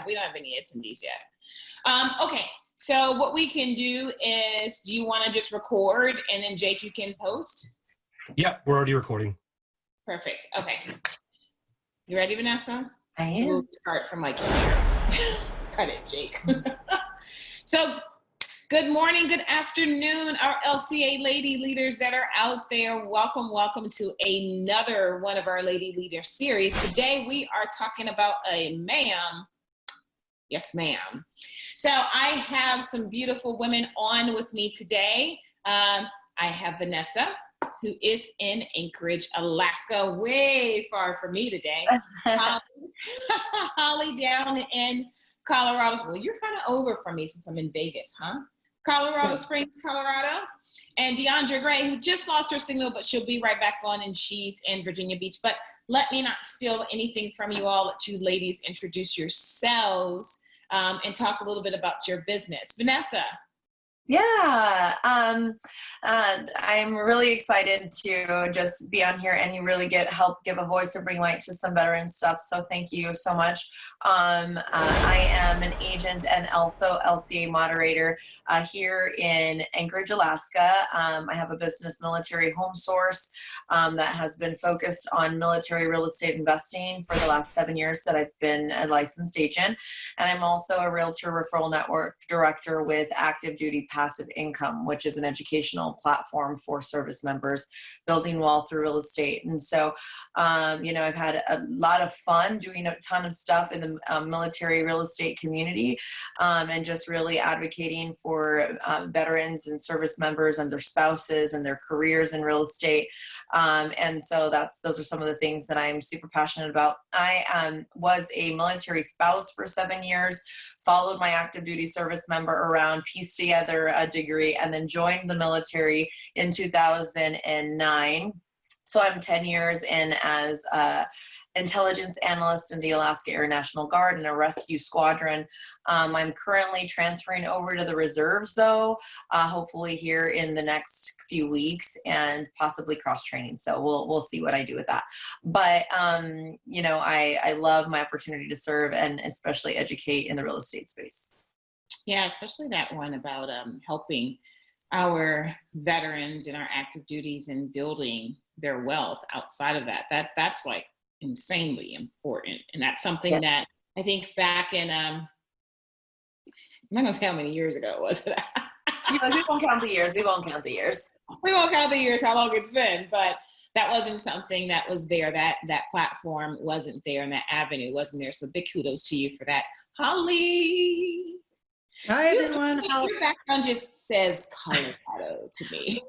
don't have any attendees yet. Okay. So what we can do is, do you want to just record and then Jake, you can post? Yeah, we're already recording. Perfect. Okay. You ready, Vanessa? I am. So we'll start from like here. Cut it, Jake. So good morning, good afternoon, our LCA Lady Leaders that are out there. Welcome, welcome to another one of our Lady Leader series. Today we are talking about a ma'am. Yes, ma'am. So I have some beautiful women on with me today. I have Vanessa, who is in Anchorage, Alaska, way far from me today. Holly down in Colorado. Well, you're kind of over from me since I'm in Vegas, huh? Colorado Springs, Colorado. And Diondra Gray, who just lost her signal, but she'll be right back on, and she's in Virginia Beach. But let me not steal anything from you all. Let you ladies introduce yourselves and talk a little bit about your business. Vanessa. Yeah, I'm really excited to just be on here and really help give a voice and bring light to some veteran stuff. So thank you so much. I am an agent and also LCA moderator here in Anchorage, Alaska. I have a business, Military Home Source, that has been focused on military real estate investing for the last 7 years that I've been a licensed agent. And I'm also a realtor referral network director with Active Duty Passive Income, which is an educational platform for service members building wealth through real estate. And so, I've had a lot of fun doing a ton of stuff in the military real estate community, and just really advocating for veterans and service members and their spouses and their careers in real estate. And so those are some of the things that I'm super passionate about. I was a military spouse for 7 years, followed my active duty service member around, pieced together a degree, and then joined the military in 2009. So I'm 10 years in as a intelligence analyst in the Alaska Air National Guard in a rescue squadron. I'm currently transferring over to the reserves, though, hopefully here in the next few weeks, and possibly cross training. So we'll see what I do with that. But I love my opportunity to serve and especially educate in the real estate space. Yeah, especially that one about helping our veterans and our active duties and building their wealth outside of that. That's like insanely important. And that's something that I think back in, I'm not gonna say how many years ago it was. We won't count the years. We won't count the years. We won't count the years, how long it's been, but that wasn't something that was there. That platform wasn't there and that avenue wasn't there. So big kudos to you for that. Holly. Hi, everyone. Your background just says Colorado to me.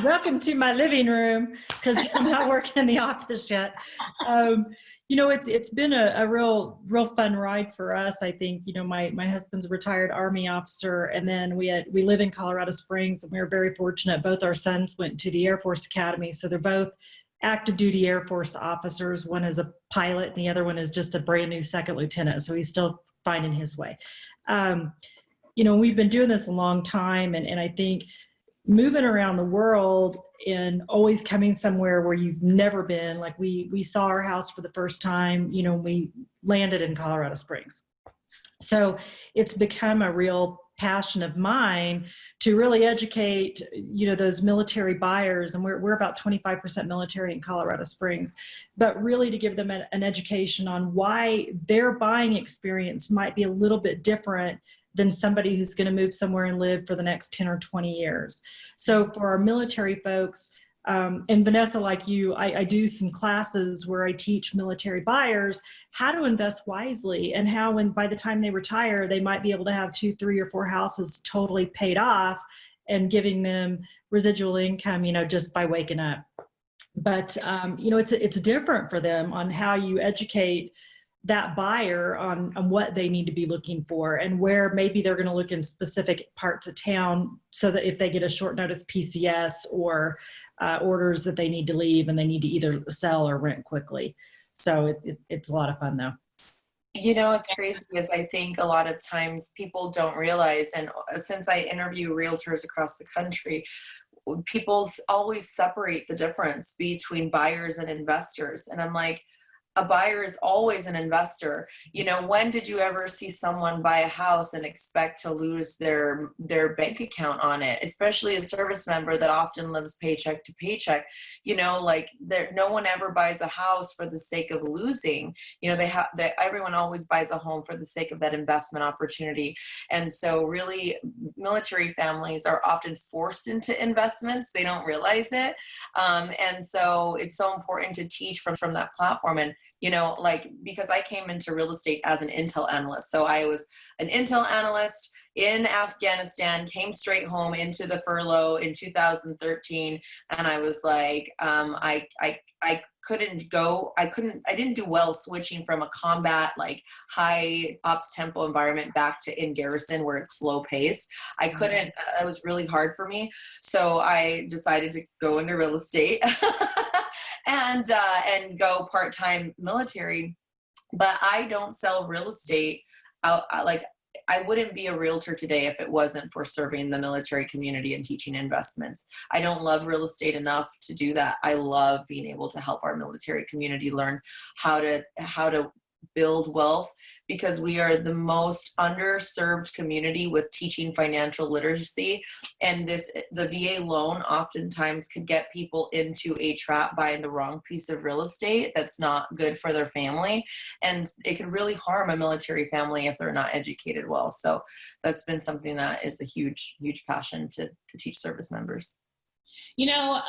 Welcome to my living room, because I'm not working in the office yet. It's been a real fun ride for us. I think, my husband's a retired Army officer, and then we live in Colorado Springs, and we were very fortunate. Both our sons went to the Air Force Academy, so they're both active duty Air Force officers. One is a pilot, and the other one is just a brand new second lieutenant, so he's still finding his way. We've been doing this a long time, and I think moving around the world and always coming somewhere where you've never been, like we saw our house for the first time, we landed in Colorado Springs. So it's become a real passion of mine to really educate, those military buyers, and we're about 25% military in Colorado Springs, but really to give them an education on why their buying experience might be a little bit different than somebody who's going to move somewhere and live for the next 10 or 20 years. So for our military folks, and Vanessa, like you, I do some classes where I teach military buyers how to invest wisely, and how by the time they retire, they might be able to have 2, 3, or 4 houses totally paid off and giving them residual income, just by waking up. But, it's different for them on how you educate that buyer on what they need to be looking for, and where maybe they're going to look in specific parts of town, so that if they get a short notice PCS or orders that they need to leave and they need to either sell or rent quickly. So it's a lot of fun, though. It's crazy, is I think a lot of times people don't realize, and since I interview realtors across the country, people always separate the difference between buyers and investors. And I'm like, a buyer is always an investor. You know, when did you ever see someone buy a house and expect to lose their bank account on it, especially a service member that often lives paycheck to paycheck? You know, like no one ever buys a house for the sake of losing. You know, everyone always buys a home for the sake of that investment opportunity. And so really military families are often forced into investments. They don't realize it. And so it's so important to teach from that platform. And, you know, like, because I came into real estate as an intel analyst. So I was an intel analyst in Afghanistan, came straight home into the furlough in 2013. And I was like, I didn't do well switching from a combat, like high ops tempo environment back to in garrison where it's slow paced. I couldn't, it was really hard for me. So I decided to go into real estate and go part-time military. But I don't sell real estate out. I wouldn't be a realtor today if it wasn't for serving the military community and teaching investments. I don't love real estate enough to do that. I love being able to help our military community learn how to build wealth, because we are the most underserved community with teaching financial literacy. And the VA loan oftentimes could get people into a trap buying the wrong piece of real estate that's not good for their family. And it could really harm a military family if they're not educated well. So that's been something that is a huge, huge passion to teach service members. You know,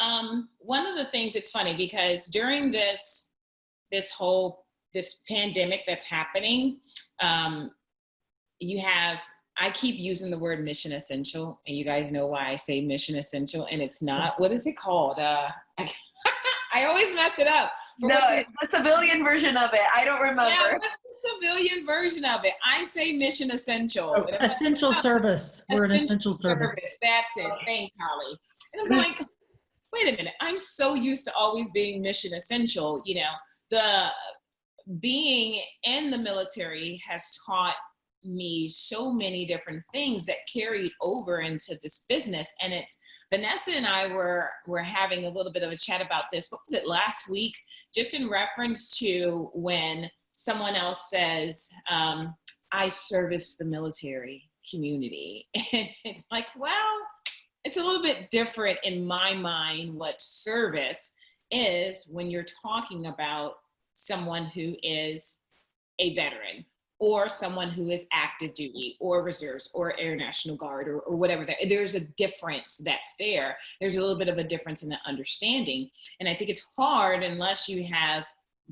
one of the things, it's funny because during this pandemic that's happening, I keep using the word mission essential, and you guys know why I say mission essential, and it's not. What is it called? I always mess it up. No, the civilian version of it. I don't remember. Yeah, what's the civilian version of it? I say mission essential. Oh, essential service. We're an essential service. That's it. Thanks, Holly. And I'm like, wait a minute. I'm so used to always being mission essential. You know, being in the military has taught me so many different things that carried over into this business. And it's Vanessa and I were having a little bit of a chat about this. What was it, last week? Just in reference to when someone else says, I service the military community. And it's like, well, it's a little bit different in my mind what service is when you're talking about someone who is a veteran or someone who is active duty or reserves or Air National Guard or whatever. There's a difference that's there. There's a little bit of a difference in the understanding. And I think it's hard unless you have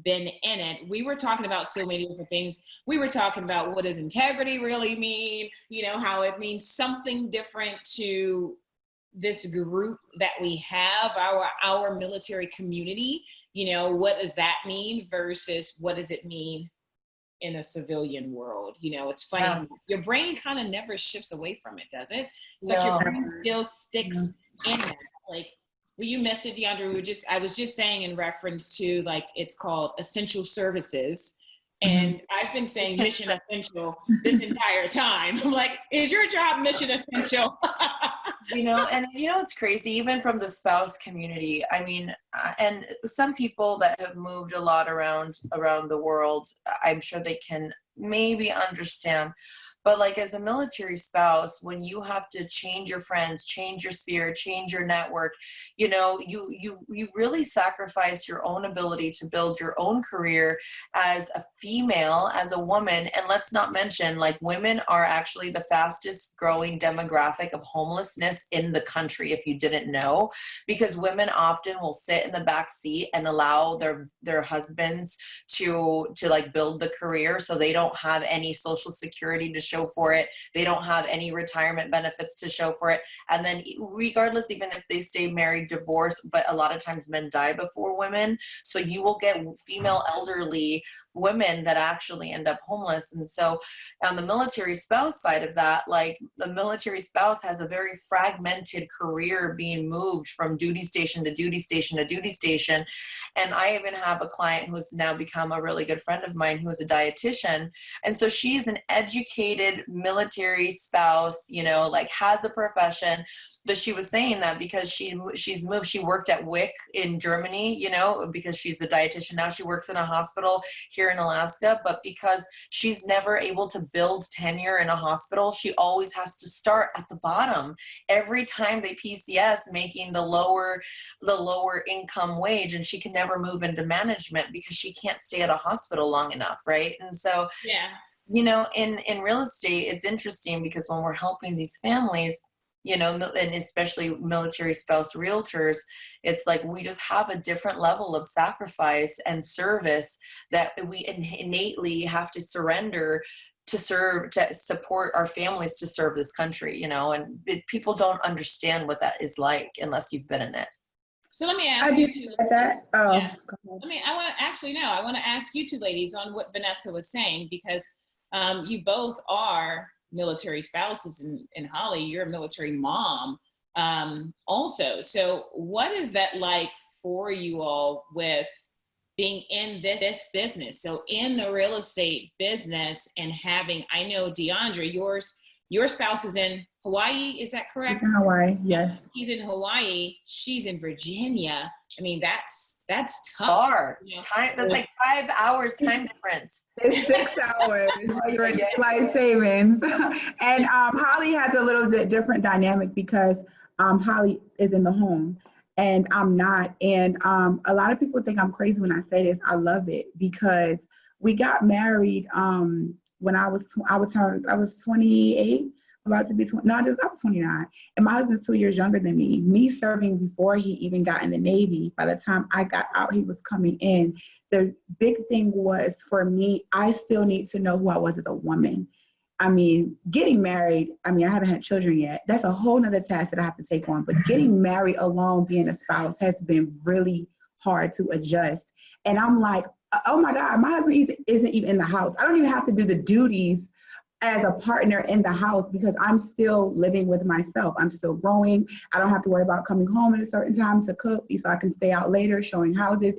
been in it. We were talking about so many different things. We were talking about what does integrity really mean, you know, how it means something different to this group that we have, our military community. You know, what does that mean versus what does it mean in a civilian world? You know, it's funny. Yeah. Your brain kind of never shifts away from it, does it? It's like your brain still sticks in that. Like, well, you missed it, Diondra. I was just saying in reference to, like, it's called essential services. And I've been saying mission essential this entire time. I'm like, is your job mission essential? You know, and you know, it's crazy, even from the spouse community. I mean, and some people that have moved a lot around the world, I'm sure they can maybe understand. But like, as a military spouse, when you have to change your friends, change your sphere, change your network, you know, you really sacrifice your own ability to build your own career as a female, as a woman. And let's not mention, like, women are actually the fastest growing demographic of homelessness in the country, if you didn't know, because women often will sit in the back seat and allow their husbands to like build the career, so they don't have any social security to show for it. They don't have any retirement benefits to show for it. And then regardless, even if they stay married, divorced, but a lot of times men die before women. So you will get female elderly women that actually end up homeless. And so on the military spouse side of that, like, the military spouse has a very fragmented career being moved from duty station to duty station to duty station. And I even have a client who's now become a really good friend of mine who is a dietitian, And so she's an educated military spouse, you know, like has a profession. But she was saying that because she's moved, she worked at WIC in Germany, you know, because she's a dietitian. Now she works in a hospital here in Alaska, but because she's never able to build tenure in a hospital, she always has to start at the bottom. Every time they PCS making the lower income wage, and she can never move into management because she can't stay at a hospital long enough, right? And so, Yeah. you know, in real estate, it's interesting because when we're helping these families, you know, and especially military spouse realtors, it's like we just have a different level of sacrifice and service that we innately have to surrender to support our families, to serve this country, you know, and people don't understand what that is like unless you've been in it. So let me ask you two. That. Oh, Yeah. I want to ask you two ladies on what Vanessa was saying, because you both are military spouses, and Holly, you're a military mom also. So what is that like for you all with being in this business? So in the real estate business, and having, I know Diondra, your spouse is in Hawaii, is that correct? He's in Hawaii, yes. He's in Hawaii, she's in Virginia. I mean, that's tough. Far. You know? Time, that's like 5 hours time difference. It's 6 hours. You're in daylight savings. And Holly has a little bit different dynamic because Holly is in the home and I'm not. And a lot of people think I'm crazy when I say this. I love it because we got married when I was 28. About to be 20, no, I was 29, and my husband's 2 years younger than me. Me serving before he even got in the Navy, by the time I got out, he was coming in. The big thing was for me, I still need to know who I was as a woman. I mean, getting married, I mean, I haven't had children yet. That's a whole nother task that I have to take on, but getting married alone, being a spouse, has been really hard to adjust. And I'm like, oh my God, my husband isn't even in the house. I don't even have to do the duties as a partner in the house because I'm still living with myself. I'm still growing. I don't have to worry about coming home at a certain time to cook so I can stay out later showing houses.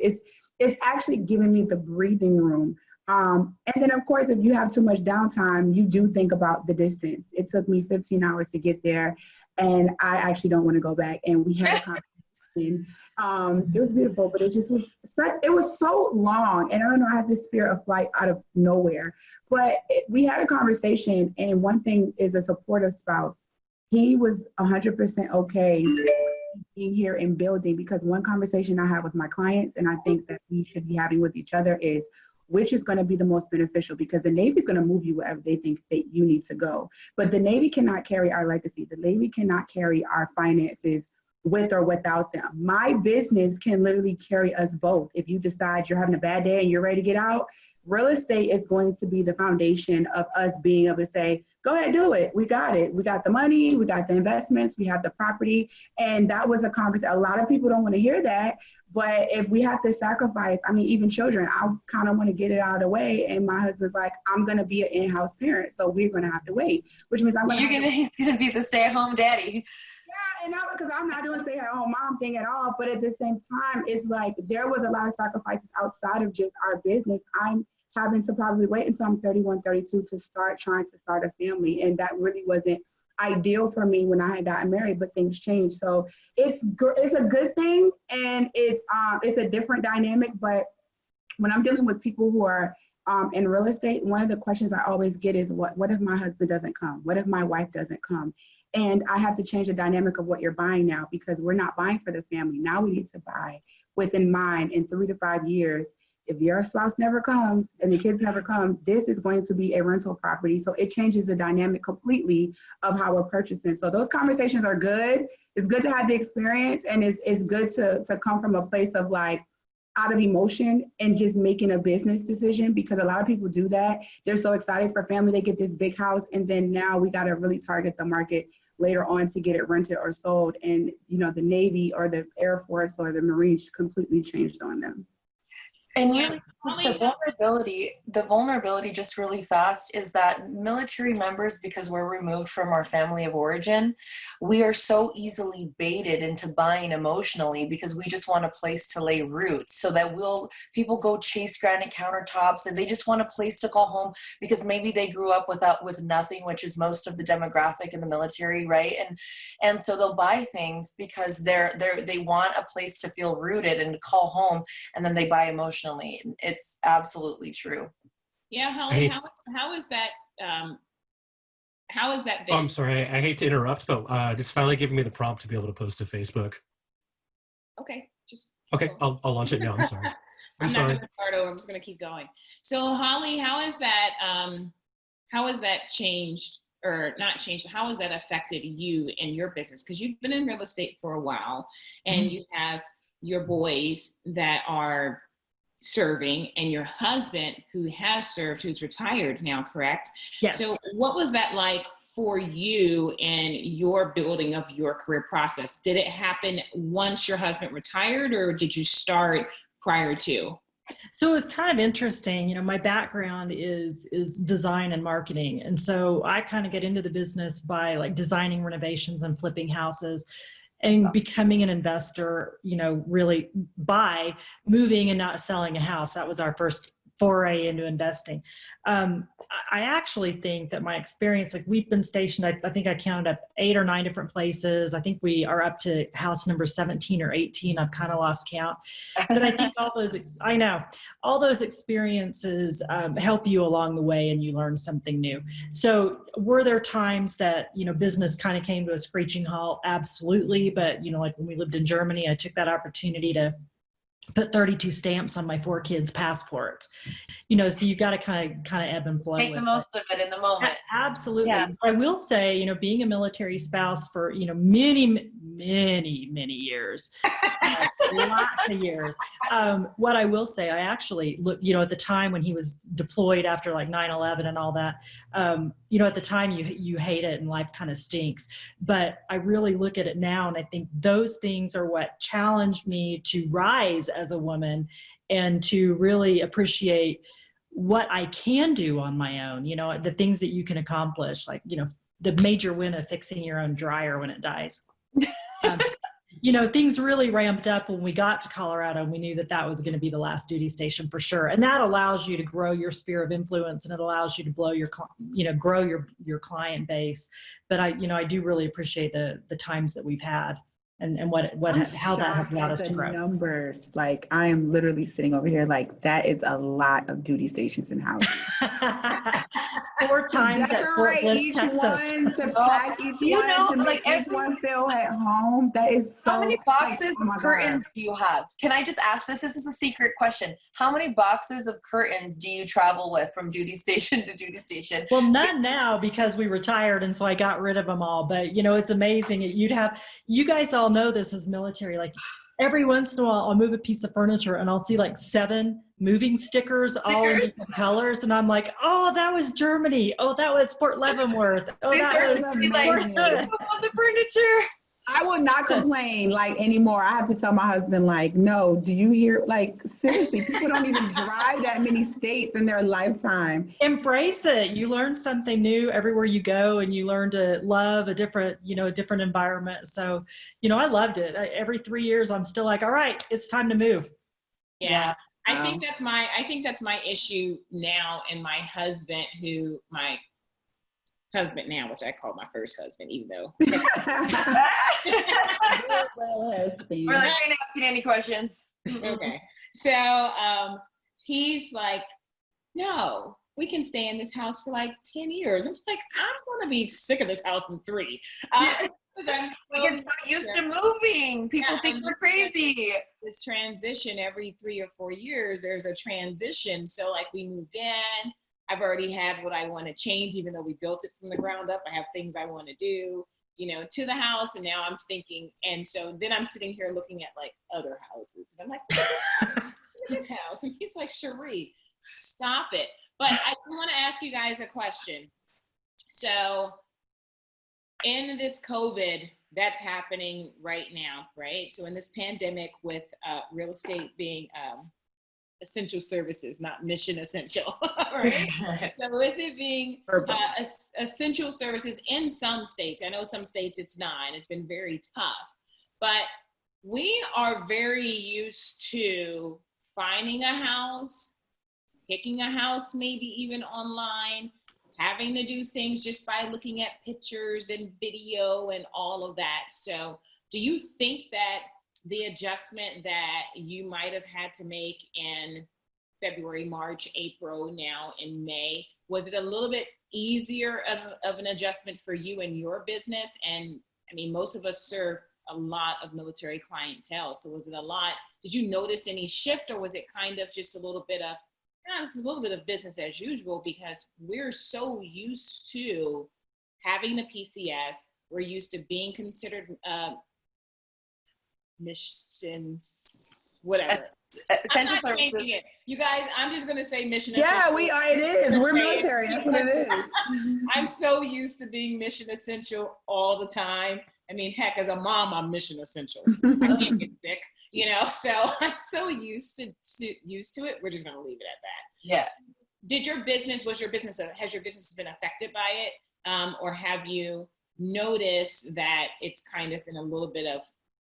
It's actually giving me the breathing room. And then of course, if you have too much downtime, you do think about the distance. It took me 15 hours to get there and I actually don't want to go back. And we had a conversation. It was beautiful, but it was so long. And I don't know, I had this fear of flight out of nowhere. But we had a conversation, and one thing is a supportive spouse. He was 100% okay being here and building, because one conversation I have with my clients, and I think that we should be having with each other, is which is going to be the most beneficial, because the Navy is going to move you wherever they think that you need to go. But the Navy cannot carry our legacy. The Navy cannot carry our finances with or without them. My business can literally carry us both. If you decide you're having a bad day and you're ready to get out, real estate is going to be the foundation of us being able to say, go ahead, do it. We got it. We got the money. We got the investments. We have the property. And that was a conversation. A lot of people don't want to hear that. But if we have to sacrifice, I mean, even children, I kind of want to get it out of the way. And my husband's like, I'm going to be an in-house parent. So we're going to have to wait, which means He's going to be the stay-at-home daddy. Yeah, and because I'm not doing stay-at-home mom thing at all. But at the same time, it's like there was a lot of sacrifices outside of just our business. I'm having to probably wait until I'm 31, 32 to start trying to start a family. And that really wasn't ideal for me when I had gotten married, but things changed. So it's a good thing, and it's a different dynamic. But when I'm dealing with people who are in real estate, one of the questions I always get is, what if my husband doesn't come? What if my wife doesn't come? And I have to change the dynamic of what you're buying now, because we're not buying for the family. Now we need to buy with in mind, in 3 to 5 years, if your spouse never comes and the kids never come, this is going to be a rental property. So it changes the dynamic completely of how we're purchasing. So those conversations are good. It's good to have the experience, and it's good to come from a place of like out of emotion and just making a business decision, because a lot of people do that. They're so excited for family, they get this big house, and then now we got to really target the market later on to get it rented or sold. And, you know, the Navy or the Air Force or the Marines completely changed on them. And Yeah. really, the vulnerability just really fast is that military members, because we're removed from our family of origin, we are so easily baited into buying emotionally because we just want a place to lay roots, so that people go chase granite countertops and they just want a place to call home because maybe they grew up with nothing, which is most of the demographic in the military, right? And so they'll buy things because they want a place to feel rooted and call home, and then they buy emotionally. It's absolutely true. Yeah, Holly, how is that? How is that? Oh, I'm sorry. I hate to interrupt, but it's finally giving me the prompt to be able to post to Facebook. Okay, just okay. I'll launch it now. I'm sorry. I'm not sorry. going to start over. I'm just going to keep going. So, Holly, how is that? How has that changed, or not changed, but how has that affected you and your business? Because you've been in real estate for a while, and you have your boys that are serving and your husband who has served, who's retired now, correct? Yes. So what was that like for you in your building of your career process? Did it happen once your husband retired, or did you start prior to? So it was kind of interesting. You know, my background is design and marketing. And so I kind of get into the business by like designing renovations and flipping houses, and becoming an investor, you know, really by moving and not selling a house. That was our first foray into investing. I actually think that my experience, like we've been stationed, I think I counted up 8 or 9 different places. I think we are up to house number 17 or 18. I've kind of lost count. But I think all those experiences help you along the way, and you learn something new. So were there times that, you know, business kind of came to a screeching halt? Absolutely. But, you know, like when we lived in Germany, I took that opportunity to put 32 stamps on my 4 kids' passports, you know, so you got to kind of ebb and flow. Make the most of it in the moment. Absolutely. Yeah. I will say, you know, being a military spouse for, you know, many years, lots of years. What I will say, I actually look, you know, at the time when he was deployed after like 9/11 and all that, you know, at the time you hate it and life kind of stinks, but I really look at it now and I think those things are what challenged me to rise as a woman and to really appreciate what I can do on my own, you know, the things that you can accomplish, like, you know, the major win of fixing your own dryer when it dies. You know, things really ramped up when we got to Colorado, and we knew that that was going to be the last duty station for sure. And that allows you to grow your sphere of influence, and it allows you to grow your client base. But I do really appreciate the times that we've had, and how that has allowed us to grow. Numbers, like I am literally sitting over here, like that is a lot of duty stations and houses. 4 times at Fort Bliss, each Texas. one, to pack each one, to make each one feel at home. That is so. How many boxes of curtains do you have? Can I just ask this? This is a secret question. How many boxes of curtains do you travel with from duty station to duty station? Well, none now because we retired, and so I got rid of them all. But you know, it's amazing. You guys all know this as military. Like every once in a while, I'll move a piece of furniture and I'll see like 7 moving stickers all in different colors, and I'm like, oh, that was Germany. Oh, that was Fort Leavenworth. Oh, that was on the furniture. I would not complain like anymore. I have to tell my husband, like, no, do you hear? Like, seriously, people don't even drive that many states in their lifetime. Embrace it. You learn something new everywhere you go, and you learn to love a different environment. So, you know, I loved it. Every 3 years, I'm still like, all right, it's time to move. Yeah. I think that's my issue now, and my husband now, which I call my first husband, even though. We're like, I ain't asking any questions. Okay. So he's like, no, we can stay in this house for like 10 years. I'm like, I'm going to be sick of this house in 3. We get so used to moving. People think we're crazy. This transition every 3 or 4 years, there's a transition. So like we moved in. I've already had what I want to change, even though we built it from the ground up. I have things I want to do, you know, to the house. And now I'm thinking, and so then I'm sitting here looking at like other houses. And I'm like, look at this house. And he's like, Cheri, stop it. But I want to ask you guys a question. So in this COVID that's happening right now, right? So in this pandemic with real estate being essential services, not mission essential, right? So with it being essential services in some states, I know some states it's not, and it's been very tough, but we are very used to finding a house, picking a house, maybe even online, having to do things just by looking at pictures and video and all of that. So do you think that the adjustment that you might have had to make in February, March, April, now in May, was it a little bit easier of an adjustment for you and your business? And I mean, most of us serve a lot of military clientele. So was it a lot? Did you notice any shift, or was it kind of just a little bit of, it's a little bit of business as usual, because we're so used to having the PCS, we're used to being considered missions, whatever. Essential I'm not services. changing it. You guys, I'm just gonna say mission. Yeah, essential. we are. It is. We're military. That's what it is. I'm so used to being mission essential all the time. I mean, heck, as a mom, I'm mission essential. I can't get sick, you know. So I'm so used to it. We're just gonna leave it at that. Yeah. Has your business been affected by it, or have you noticed that it's kind of been a little bit of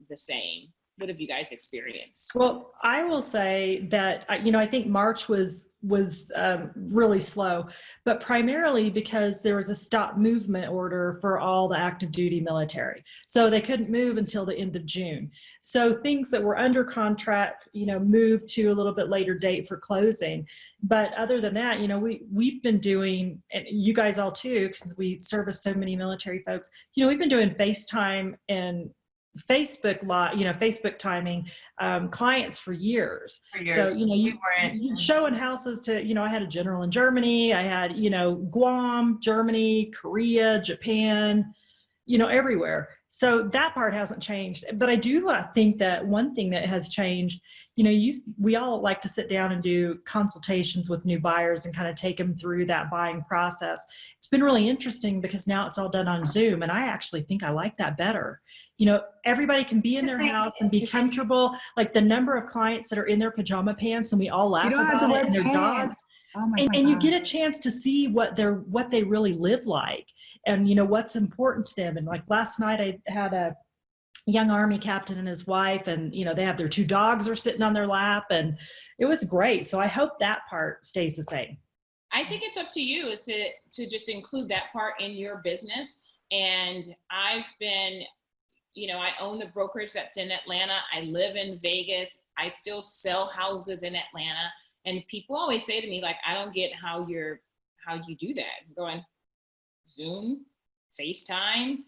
the same? What have you guys experienced? Well, I will say that, I think March was really slow, but primarily because there was a stop movement order for all the active duty military. So they couldn't move until the end of June. So things that were under contract, moved to a little bit later date for closing. But other than that, we've been doing, and you guys all too, since we service so many military folks, we've been doing FaceTime and Facebook timing clients for years. So, you showing houses to, I had a general in Germany, I had, Guam, Germany, Korea, Japan, everywhere. So that part hasn't changed. But I do think that one thing that has changed, we all like to sit down and do consultations with new buyers and kind of take them through that buying process. It's been really interesting because now it's all done on Zoom, and I actually think I like that better. Everybody can be in their house and be comfortable. Like the number of clients that are in their pajama pants and we all laugh about it, and their dogs. And you get a chance to see what they really live like, and what's important to them. And like last night I had a young Army captain and his wife, and they have their 2 dogs are sitting on their lap, and it was great. So I hope that part stays the same. I think it's up to you is to just include that part in your business. And I've been, I own the brokerage that's in Atlanta. I live in Vegas. I still sell houses in Atlanta. And people always say to me, like, I don't get how you do that. I'm going Zoom, FaceTime,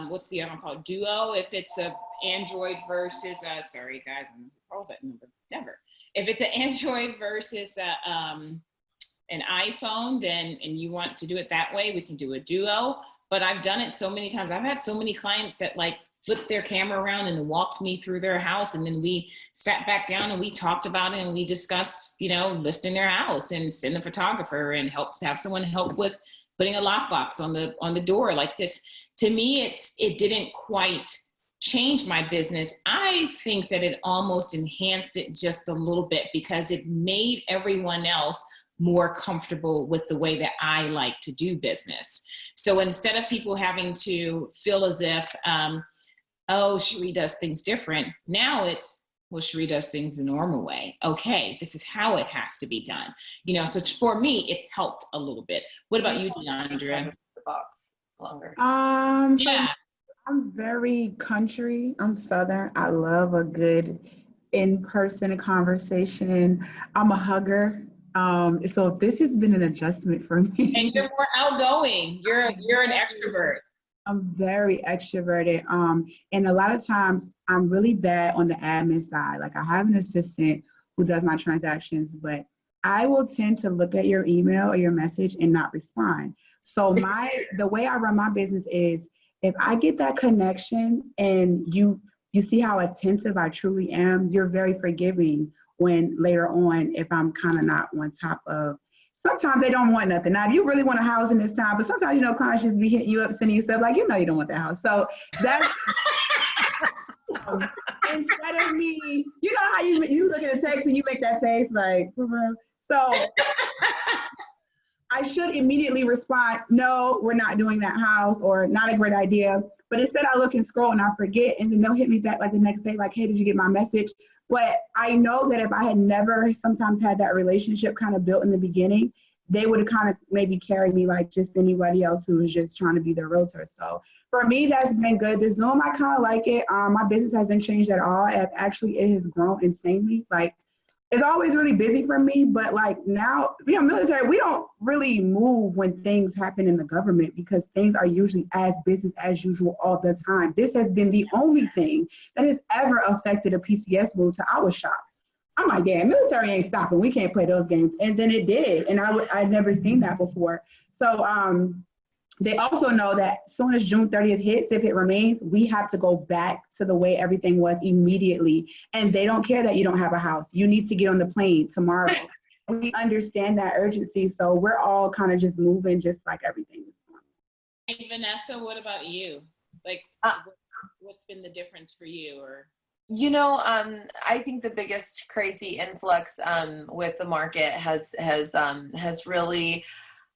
what's the other one called? Duo. If it's a Android versus, sorry guys, what was that number? Never. If it's an Android versus an iPhone, then, and you want to do it that way, we can do a duo. But I've done it so many times. I've had so many clients that like flipped their camera around and walked me through their house. And then we sat back down and we talked about it and we discussed, listing their house and send a photographer and have someone help with putting a lockbox on the door like this. To me, it didn't quite change my business. I think that it almost enhanced it just a little bit because it made everyone else more comfortable with the way that I like to do business. So instead of people having to feel as if, Cheri does things different. Now it's, Cheri does things the normal way. Okay, this is how it has to be done. So for me, it helped a little bit. What about you, Diondra? The box longer. Yeah. I'm very country. I'm Southern. I love a good in-person conversation. I'm a hugger. So this has been an adjustment for me. And you're more outgoing. You're an extrovert. I'm very extroverted. And a lot of times I'm really bad on the admin side. Like I have an assistant who does my transactions, but I will tend to look at your email or your message and not respond. So the way I run my business is if I get that connection and you see how attentive I truly am, you're very forgiving when later on, if I'm kind of not on top of, sometimes they don't want nothing. Now, if you really want a house in this time, but sometimes, clients just be hitting you up, sending you stuff like, you don't want that house. So that's, instead of me, you know how you look at a text and you make that face like, so I should immediately respond, no, we're not doing that house, or not a great idea. But instead I look and scroll and I forget, and then they'll hit me back like the next day, like, hey, did you get my message? But I know that if I had never sometimes had that relationship kind of built in the beginning, they would have kind of maybe carried me like just anybody else who was just trying to be their realtor. So for me, that's been good. The Zoom, I kind of like it. My business hasn't changed at all. It has grown insanely. Like, it's always really busy for me, but like now, you know, military, we don't really move when things happen in the government because things are usually as business as usual all the time. This has been the only thing that has ever affected a PCS move to our shop. I'm like, damn, military ain't stopping. We can't play those games. And then it did. And I'd never seen that before. So they also know that as soon as June 30th hits, if it remains, we have to go back to the way everything was immediately. And they don't care that you don't have a house. You need to get on the plane tomorrow. We understand that urgency. So we're all kind of just moving just like everything is going. Hey, Vanessa, what about you? Like, what's been the difference for you? Or You know, I think the biggest crazy influx with the market has really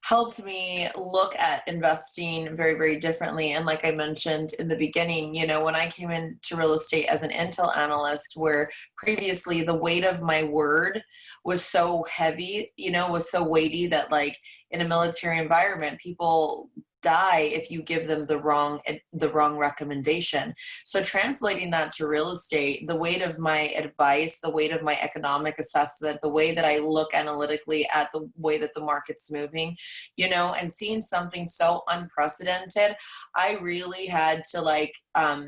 helped me look at investing very, very differently. And like I mentioned in the beginning, you know, when I came into real estate as an intel analyst, where previously the weight of my word was so heavy, you know, was so weighty that like in a military environment, people die if you give them the wrong recommendation. So translating that to real estate, the weight of my advice, the weight of my economic assessment, the way that I look analytically at the way that the market's moving, you know, and seeing something so unprecedented, I really had to like,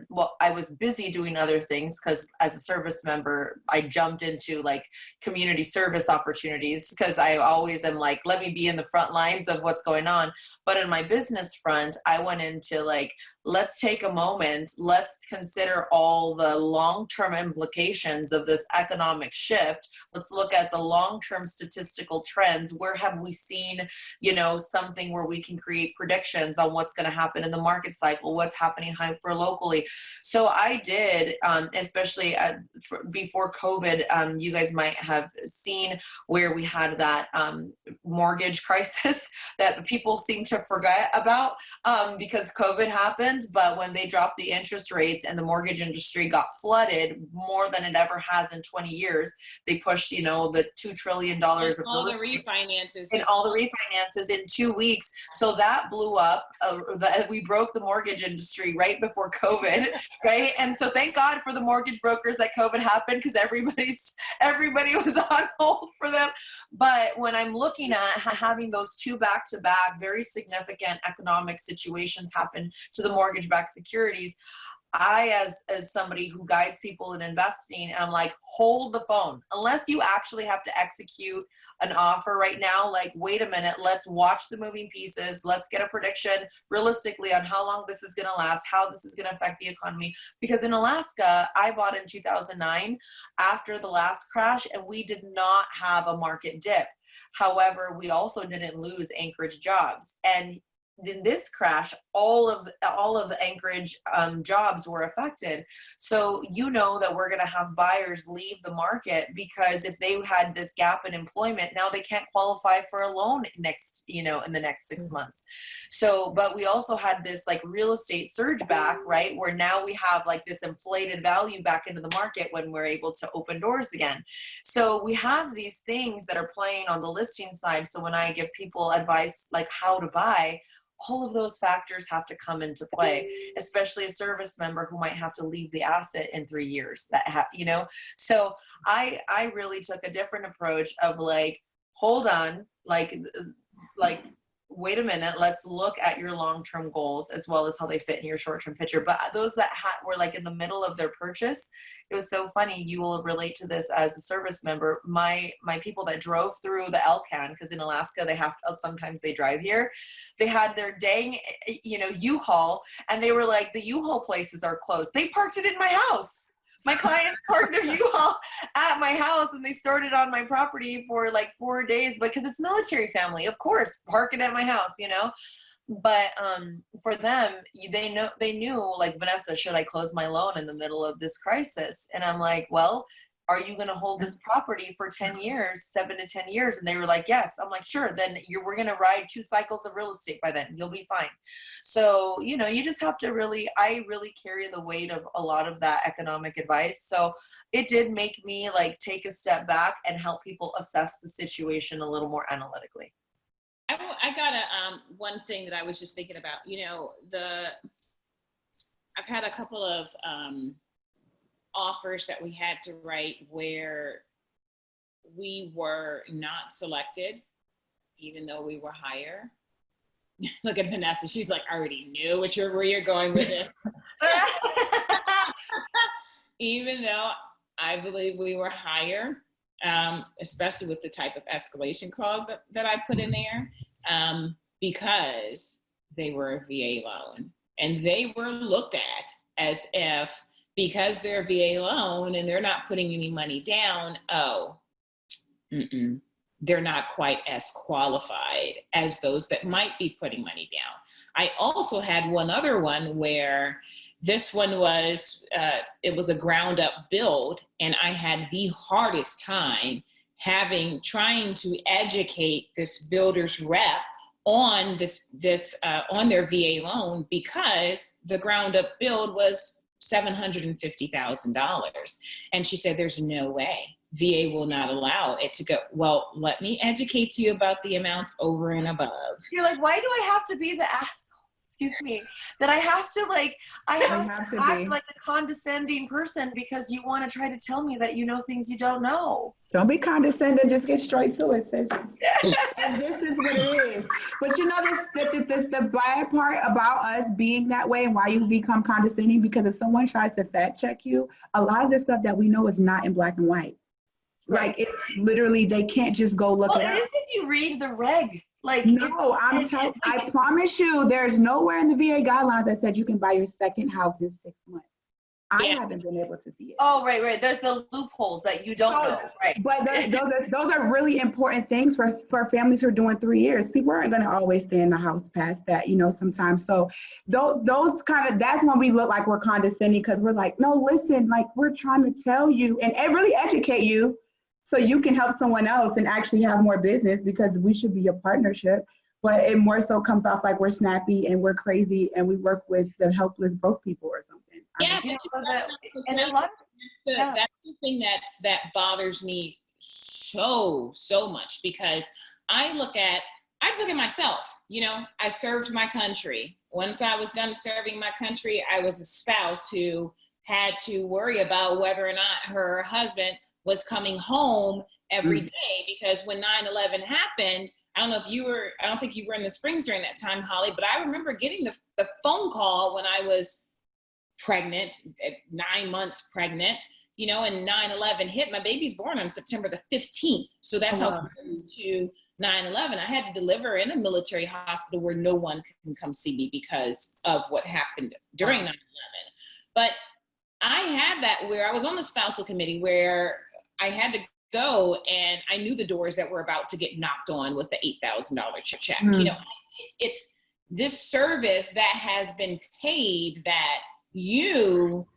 well, I was busy doing other things because as a service member, I jumped into like community service opportunities because I always am like, let me be in the front lines of what's going on. But in my business front, I went into like, let's take a moment, let's consider all the long-term implications of this economic shift. Let's look at the long-term statistical trends. Where have we seen, you know, something where we can create predictions on what's going to happen in the market cycle, what's happening hyper locally. So I did, especially before COVID, you guys might have seen where we had that mortgage crisis that people seem to forget about because COVID happened. But when they dropped the interest rates and the mortgage industry got flooded more than it ever has in 20 years, they pushed, you know, the $2 trillion of all the refinances and all the refinances in 2 weeks. So that blew up. We broke the mortgage industry right before COVID, right? And so thank God for the mortgage brokers that COVID happened because everybody was on hold for them. But when I'm looking at having those two back-to-back very significant economic situations happen to the mortgage-backed securities, I, as somebody who guides people in investing, and I'm like, hold the phone. Unless you actually have to execute an offer right now, like, wait a minute, let's watch the moving pieces. Let's get a prediction realistically on how long this is going to last, how this is going to affect the economy. Because in Alaska, I bought in 2009 after the last crash, and we did not have a market dip. However, we also didn't lose Anchorage jobs. And in this crash, all of the Anchorage jobs were affected. So you know that we're going to have buyers leave the market because if they had this gap in employment, now they can't qualify for a loan in the next 6 months. So, but we also had this like real estate surge back, right? Where now we have like this inflated value back into the market when we're able to open doors again. So we have these things that are playing on the listing side. So when I give people advice like how to buy, all of those factors have to come into play, especially a service member who might have to leave the asset in 3 years. So I really took a different approach of like, hold on, like wait a minute, let's look at your long-term goals as well as how they fit in your short-term picture. But those that were like in the middle of their purchase, it was so funny. You will relate to this as a service member. My people that drove through the LCAN, because in Alaska sometimes they drive here, they had their dang, U-Haul, and they were like, the U-Haul places are closed. They parked it in my house. My clients parked their U-Haul at my house and they stored it on my property for like 4 days because it's military family, of course, park it at my house, But for them, they knew, like, Vanessa, should I close my loan in the middle of this crisis? And I'm like, well, are you going to hold this property for 10 years, 7 to 10 years? And they were like, yes. I'm like, sure. Then we're going to ride 2 cycles of real estate by then. You'll be fine. So, you know, you just have to I really carry the weight of a lot of that economic advice. So it did make me like take a step back and help people assess the situation a little more analytically. I got one thing that I was just thinking about, you know, I've had a couple of offers that we had to write where we were not selected, even though we were higher. Look at Vanessa. She's like, I already knew where you're going with this. Even though I believe we were higher, especially with the type of escalation clause that I put in there, because they were a VA loan. And they were looked at as if, because they're a VA loan and they're not putting any money down, they're not quite as qualified as those that might be putting money down. I also had one other one where this one was, it was a ground up build, and I had the hardest time trying to educate this builder's rep on on their VA loan, because the ground up build was $750,000. And she said, there's no way. VA will not allow it to go. Well, let me educate you about the amounts over and above. You're like, why do I have to be the asshole? Excuse me, that I have to act like a condescending person because you want to try to tell me that you know things you don't know. Don't be condescending, just get straight to it, sis. And this is what it is. But you know, the bad part about us being that way and why you become condescending, because if someone tries to fact check you, a lot of the stuff that we know is not in black and white. Right. Like, it's literally, they can't just go look it up. Well, it is if you read the reg. Like, no, I promise you, there's nowhere in the VA guidelines that said you can buy your second house in 6 months. I haven't been able to see it. Oh, right. There's the loopholes that you don't know. Right. But those are really important things for families who are doing 3 years. People aren't going to always stay in the house past that, you know, sometimes. So those that's when we look like we're condescending, because we're like, no, listen, like, we're trying to tell you and really educate you so you can help someone else and actually have more business, because we should be a partnership. But it more so comes off like we're snappy and we're crazy and we work with the helpless broke people or something. Yeah, that's the thing that bothers me so much, because I just look at myself. You know, I served my country. Once I was done serving my country, I was a spouse who had to worry about whether or not her husband was coming home every day, because when 9/11 happened, I don't think you were in the Springs during that time, Holly, but I remember getting the phone call when I was pregnant, 9 months pregnant, you know, and 9/11 hit. My baby's born on September the 15th. So that's how close to 9/11. I had to deliver in a military hospital where no one can come see me because of what happened during 9/11. But I had that where I was on the spousal committee where I had to go, and I knew the doors that were about to get knocked on with the $8,000 check. You know, it's this service that has been paid that you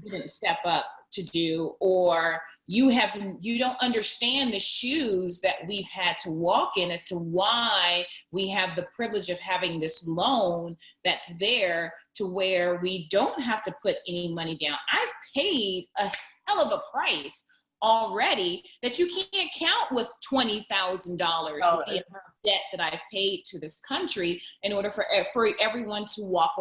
didn't step up to do, or you don't understand the shoes that we've had to walk in as to why we have the privilege of having this loan that's there to where we don't have to put any money down. I've paid a hell of a price already that you can't count with $20,000 with the debt that I've paid to this country in order for everyone to walk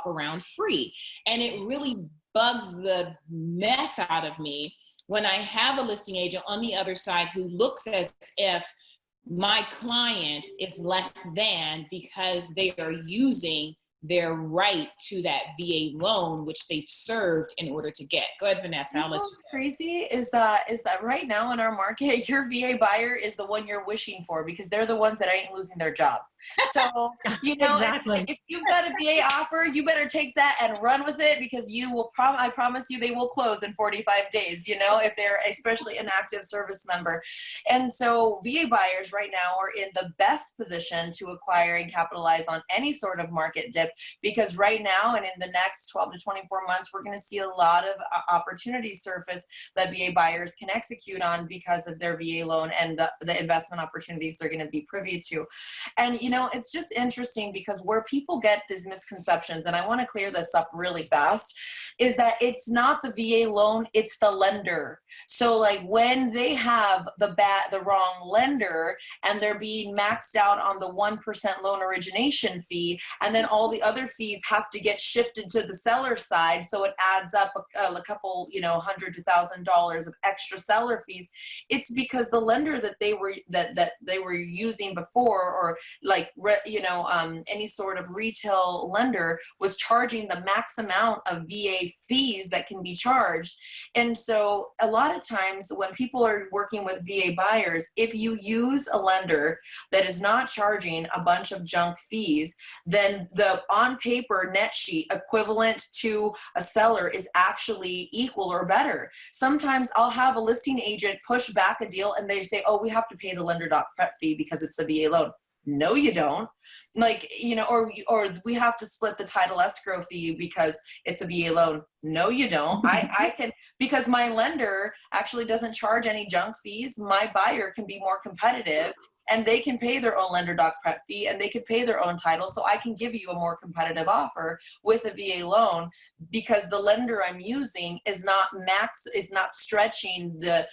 around free. And it really bugs the mess out of me when I have a listing agent on the other side who looks as if my client is less than because they are using their right to that VA loan, which they've served in order to get. Go ahead, Vanessa. I'll let you. What's crazy is that right now in our market, your VA buyer is the one you're wishing for because they're the ones that ain't losing their job. So, you know, Exactly. if you've got a VA offer, you better take that and run with it because you will I promise you they will close in 45 days, you know, if they're especially an active service member. And so VA buyers right now are in the best position to acquire and capitalize on any sort of market dip because right now and in the next 12 to 24 months, we're going to see a lot of opportunities surface that VA buyers can execute on because of their VA loan and the investment opportunities they're going to be privy to. And, you know, it's just interesting because where people get these misconceptions, and I want to clear this up really fast, is that it's not the VA loan, it's the lender. So like when they have the wrong lender and they're being maxed out on the 1% loan origination fee, and then all the other fees have to get shifted to the seller side, so it adds up a couple, you know, $100 to $1,000 of extra seller fees. It's because the lender that they were using before, or like any sort of retail lender, was charging the max amount of VA fees that can be charged. And so a lot of times when people are working with VA buyers, if you use a lender that is not charging a bunch of junk fees, then the on paper net sheet equivalent to a seller is actually equal or better. Sometimes I'll have a listing agent push back a deal and they say, oh, we have to pay the lender doc prep fee because it's a VA loan. No, you don't. Like, you know, or we have to split the title escrow fee because it's a VA loan. No, you don't. I can, because my lender actually doesn't charge any junk fees. My buyer can be more competitive and they can pay their own lender doc prep fee and they can pay their own title. So I can give you a more competitive offer with a VA loan because the lender I'm using is not stretching the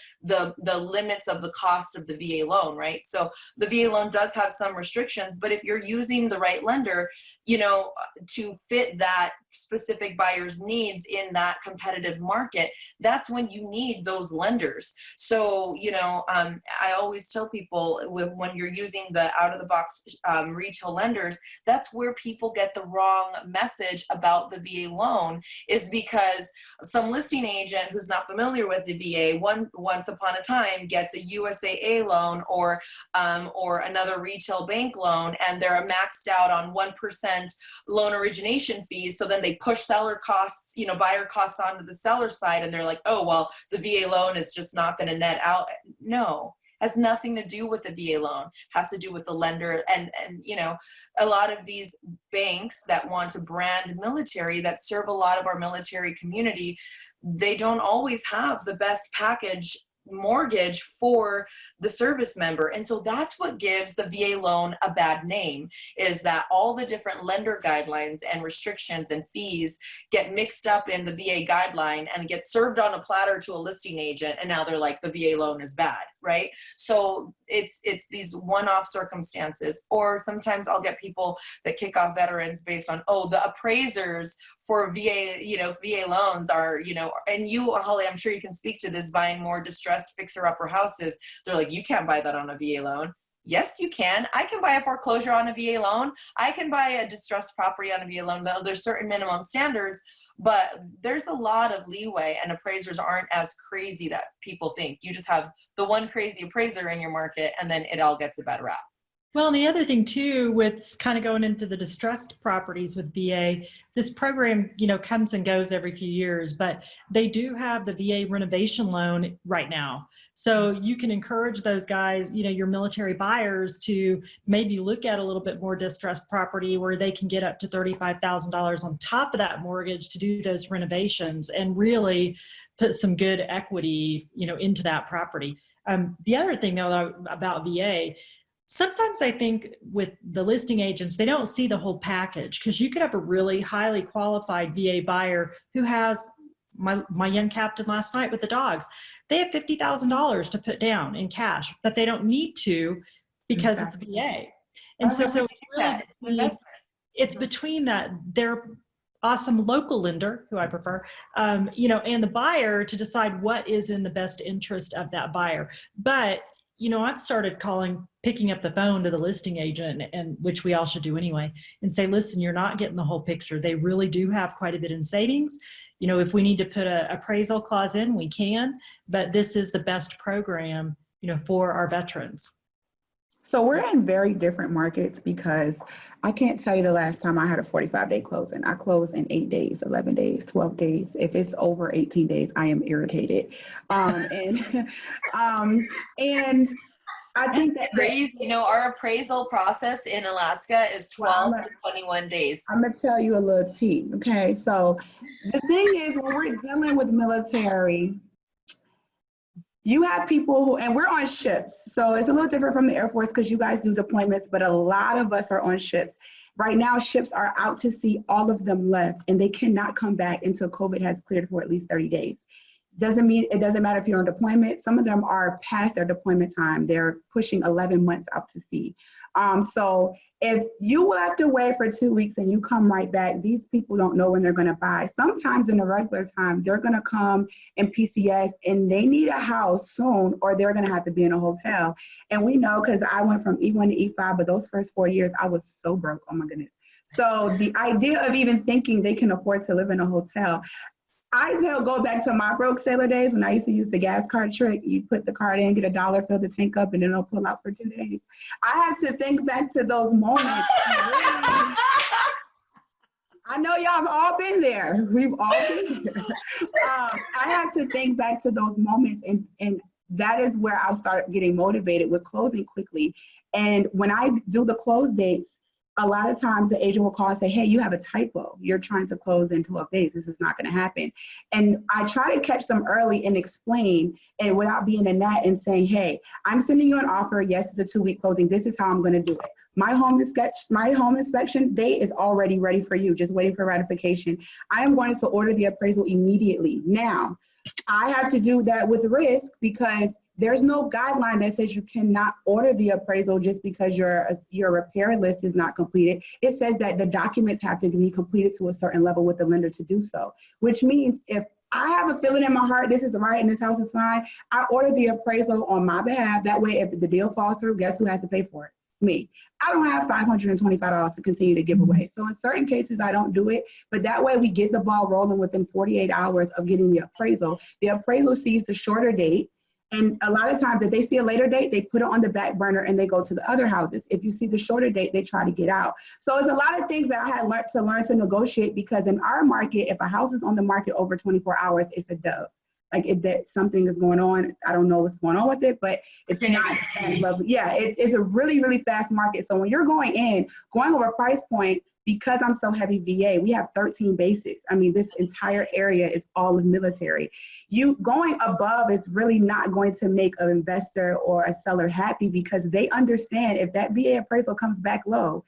limits of the cost of the VA loan, right? So the VA loan does have some restrictions, but if you're using the right lender, you know, to fit that specific buyer's needs in that competitive market, that's when you need those lenders. So, you know, I always tell people when you're using the out-of-the-box retail lenders, that's where people get the wrong message about the VA loan, is because some listing agent who's not familiar with the VA once upon a time gets a USAA loan or another retail bank loan, and they're maxed out on 1% loan origination fees. So then they push seller costs, you know, buyer costs onto the seller side, and they're like, oh, well, the VA loan is just not going to net out. No, has nothing to do with the VA loan, has to do with the lender. And you know, a lot of these banks that want to brand military, that serve a lot of our military community, they don't always have the best package mortgage for the service member. And so that's what gives the VA loan a bad name, is that all the different lender guidelines and restrictions and fees get mixed up in the VA guideline and get served on a platter to a listing agent, and now they're like, the VA loan is bad, right? So it's these one-off circumstances. Or sometimes I'll get people that kick off veterans based on, oh, the appraisers for VA, you know, VA loans are, you know, and you, Holly, I'm sure you can speak to this, buying more distressed fixer-upper houses. They're like, you can't buy that on a VA loan. Yes, you can. I can buy a foreclosure on a VA loan. I can buy a distressed property on a VA loan. There's certain minimum standards, but there's a lot of leeway, and appraisers aren't as crazy that people think. You just have the one crazy appraiser in your market, and then it all gets a bad rap. Well, and the other thing too, with kind of going into the distressed properties with VA, this program, you know, comes and goes every few years, but they do have the VA renovation loan right now. So you can encourage those guys, you know, your military buyers, to maybe look at a little bit more distressed property where they can get up to $35,000 on top of that mortgage to do those renovations and really put some good equity, you know, into that property. The other thing though about VA, sometimes I think with the listing agents, they don't see the whole package, because you could have a really highly qualified VA buyer who has my young captain last night with the dogs. They have $50,000 to put down in cash, but they don't need to because it's VA. And so it's between that, their awesome local lender, who I prefer, you know, and the buyer to decide what is in the best interest of that buyer. But you know, I've started calling picking up the phone to the listing agent, and which we all should do anyway, and say, listen, you're not getting the whole picture. They really do have quite a bit in savings. You know, if we need to put a appraisal clause in, we can, but this is the best program, you know, for our veterans. So we're in very different markets because I can't tell you the last time I had a 45-day closing. I close in 8 days, 11 days, 12 days. If it's over 18 days, I am irritated. And I think that crazy. You know, our appraisal process in Alaska is 12 to 21 days. I'm gonna tell you a little tea. Okay, so the thing is, when we're dealing with military, you have people who, and we're on ships, so it's a little different from the Air Force because you guys do deployments, but a lot of us are on ships. Right now, ships are out to sea, all of them left, and they cannot come back until COVID has cleared for at least 30 days. It doesn't matter if you're on deployment. Some of them are past their deployment time. They're pushing 11 months out to sea. So if you will have to wait for 2 weeks and you come right back, these people don't know when they're going to buy. Sometimes in the regular time, they're going to come in PCS and they need a house soon, or they're going to have to be in a hotel. And we know, because I went from E1 to E5, but those first 4 years, I was so broke. Oh my goodness. So the idea of even thinking they can afford to live in a hotel, go back to my broke sailor days when I used to use the gas card trick. You put the card in, get $1, fill the tank up, and then it'll pull out for 2 days. I have to think back to those moments. I know y'all have all been there. We've all been there. I have to think back to those moments, and that is where I'll start getting motivated with closing quickly. And when I do the close dates, a lot of times the agent will call and say, hey, you have a typo. You're trying to close in 12 days. This is not going to happen. And I try to catch them early and explain, and without being in that and saying, hey, I'm sending you an offer. Yes, it's a 2-week closing. This is how I'm going to do it. My home inspection date is already ready for you, just waiting for ratification. I am going to order the appraisal immediately. Now, I have to do that with risk because there's no guideline that says you cannot order the appraisal just because your repair list is not completed. It says that the documents have to be completed to a certain level with the lender to do so, which means if I have a feeling in my heart, this is right and this house is fine, I order the appraisal on my behalf. That way, if the deal falls through, guess who has to pay for it? Me. I don't have $525 to continue to give away. So in certain cases, I don't do it, but that way we get the ball rolling within 48 hours of getting the appraisal. The appraisal sees the shorter date. And a lot of times if they see a later date, they put it on the back burner and they go to the other houses. If you see the shorter date, they try to get out. So it's a lot of things that I had learned to negotiate, because in our market, if a house is on the market over 24 hours, it's a dub. Like if that something is going on, I don't know what's going on with it, but it's not that lovely. Yeah, it's a really, really fast market. So when you're going over price point, because I'm so heavy VA, we have 13 bases. I mean, this entire area is all of military. You going above is really not going to make an investor or a seller happy, because they understand if that VA appraisal comes back low,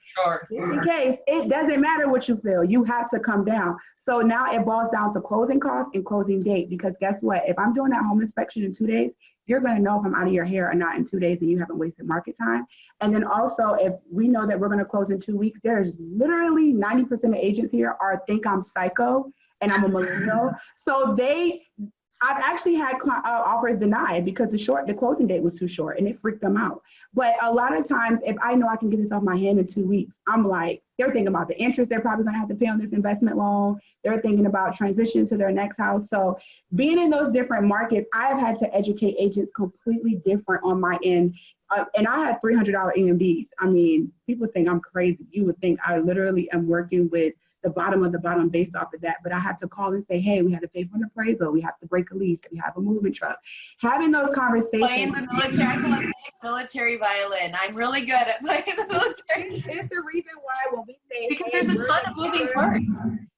in case, it doesn't matter what you feel, you have to come down. So now it boils down to closing cost and closing date, because guess what? If I'm doing that home inspection in 2 days, you're going to know if I'm out of your hair or not in 2 days, and you haven't wasted market time. And then also, if we know that we're going to close in 2 weeks, there's literally 90% of agents here think I'm psycho and I'm a millennial. So I've actually had offers denied because the closing date was too short, and it freaked them out. But a lot of times, if I know I can get this off my hand in 2 weeks, I'm like, they're thinking about the interest they're probably going to have to pay on this investment loan. They're thinking about transition to their next house. So being in those different markets, I've had to educate agents completely different on my end. And I had $300 EMDs. I mean, people think I'm crazy. You would think I literally am working with the bottom of the bottom based off of that. But I have to call and say, hey, we have to pay for an appraisal. We have to break a lease. We have a moving truck. Having those conversations. Playing the military, I call it military violin. I'm really good at playing the military. It's the reason why when we say, because there's a ton of moving parts.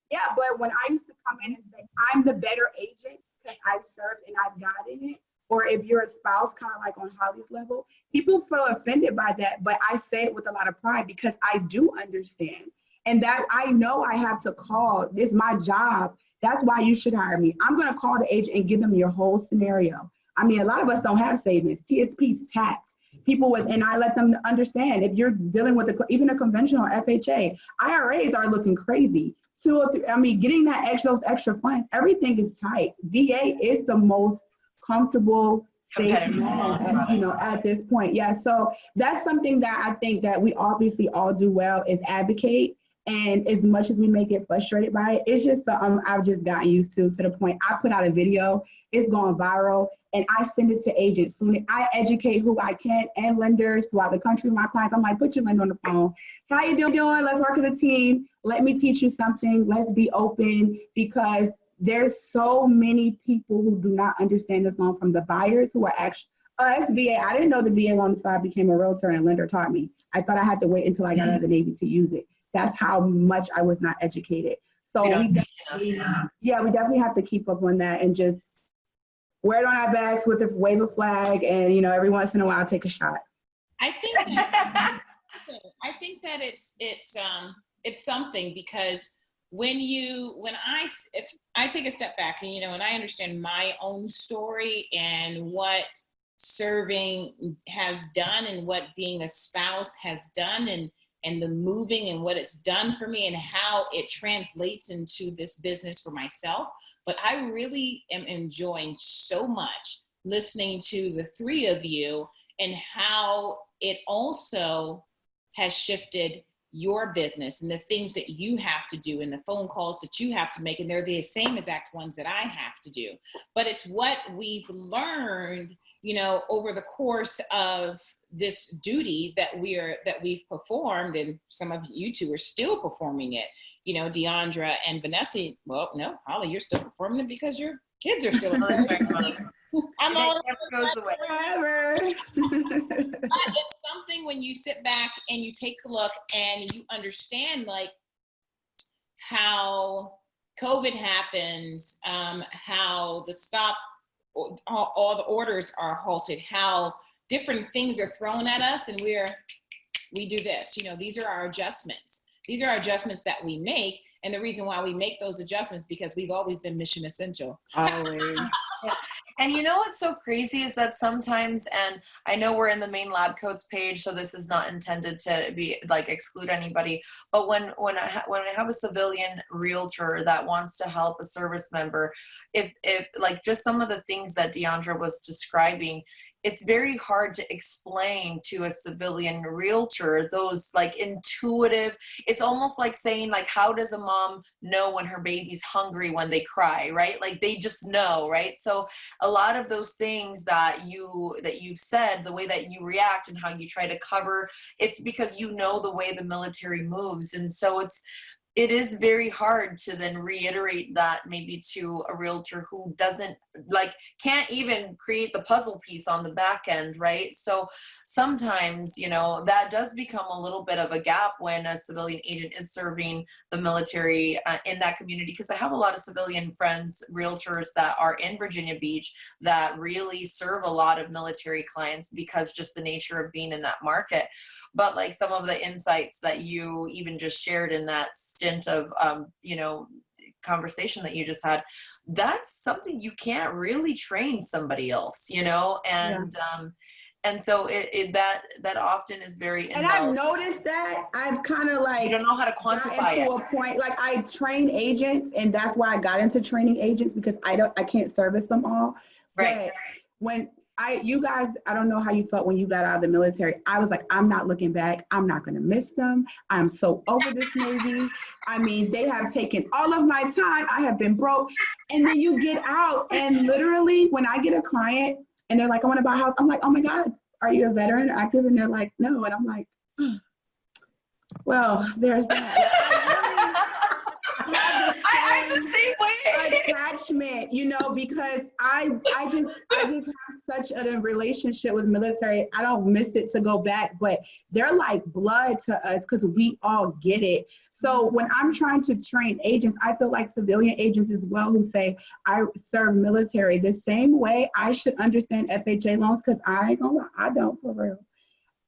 Yeah, but when I used to come in and say, I'm the better agent because I've served and I've gotten it, or if you're a spouse, kind of like on Holly's level, people feel offended by that. But I say it with a lot of pride because I do understand. And that I know I have to call. It's my job. That's why you should hire me. I'm going to call the agent and give them your whole scenario. I mean, a lot of us don't have savings. TSP's tapped. And I let them understand if you're dealing with even a conventional FHA, IRAs are looking crazy. Getting those extra funds, everything is tight. VA is the most comfortable, safe loan, you know, at this point. Yeah, so that's something that I think that we obviously all do well is advocate. And as much as we may get frustrated by it, it's just something I've just gotten used to the point I put out a video, it's going viral, and I send it to agents. Soon I educate who I can and lenders throughout the country. My clients, I'm like, put your lender on the phone. How you doing? Let's work as a team. Let me teach you something. Let's be open, because there's so many people who do not understand this loan, from the buyers who are actually, VA. I didn't know the VA loan until I became a realtor and a lender taught me. I thought I had to wait until I got out of the Navy to use it. That's how much I was not educated. So we definitely have to keep up on that and just wear it on our backs with a wave a flag, and, you know, every once in a while take a shot. I think that it's something, because if I take a step back and, you know, and I understand my own story and what serving has done and what being a spouse has done, and the moving and what it's done for me and how it translates into this business for myself. But I really am enjoying so much listening to the three of you and how it also has shifted your business and the things that you have to do and the phone calls that you have to make. And they're the same exact ones that I have to do. But it's what we've learned, you know, over the course of this duty that we've performed, and some of you two are still performing it. You know, Diondra and Vanessa, well, no, Holly, you're still performing it because your kids are still I'm all goes away. Forever. But it's something when you sit back and you take a look and you understand, like, how COVID happens, how the all the orders are halted, how different things are thrown at us, and we do this. You know, these are our adjustments. These are our adjustments that we make. And the reason why we make those adjustments, because we've always been mission essential. Always. And you know what's so crazy is that sometimes, and I know we're in the main lab codes page, so this is not intended to be like exclude anybody, but when I have a civilian realtor that wants to help a service member, if like just some of the things that Diondra was describing, it's very hard to explain to a civilian realtor those like intuitive, it's almost like saying, like, how does a mom know when her baby's hungry when they cry, right? Like they just know, right? So a lot of those things that you've said, the way that you react and how you try to cover, it's because you know the way the military moves. And so it is very hard to then reiterate that maybe to a realtor who can't even create the puzzle piece on the back end, right? So sometimes, you know, that does become a little bit of a gap when a civilian agent is serving the military in that community, because I have a lot of civilian friends, realtors that are in Virginia Beach that really serve a lot of military clients because just the nature of being in that market. But like some of the insights that you even just shared in that stint of, you know, conversation that you just had, that's something you can't really train somebody else, you know, and and so that often is very and I've noticed that I've kind of like, you don't know how to quantify it to a point. Like I train agents, and that's why I got into training agents, because I can't service them all. Right. But when you guys, I don't know how you felt when you got out of the military. I was like, I'm not looking back. I'm not going to miss them. I'm so over this Navy. I mean, they have taken all of my time. I have been broke. And then you get out, and literally when I get a client and they're like, I want to buy a house, I'm like, oh my God, are you a veteran active? And they're like, no. And I'm like, well, there's that. I'm the same way. Attachment, you know, because I just have such a relationship with military. I don't miss it to go back, but they're like blood to us because we all get it. So when I'm trying to train agents, I feel like civilian agents as well who say I serve military the same way I should understand FHA loans, because I ain't gonna lie, I don't, for real.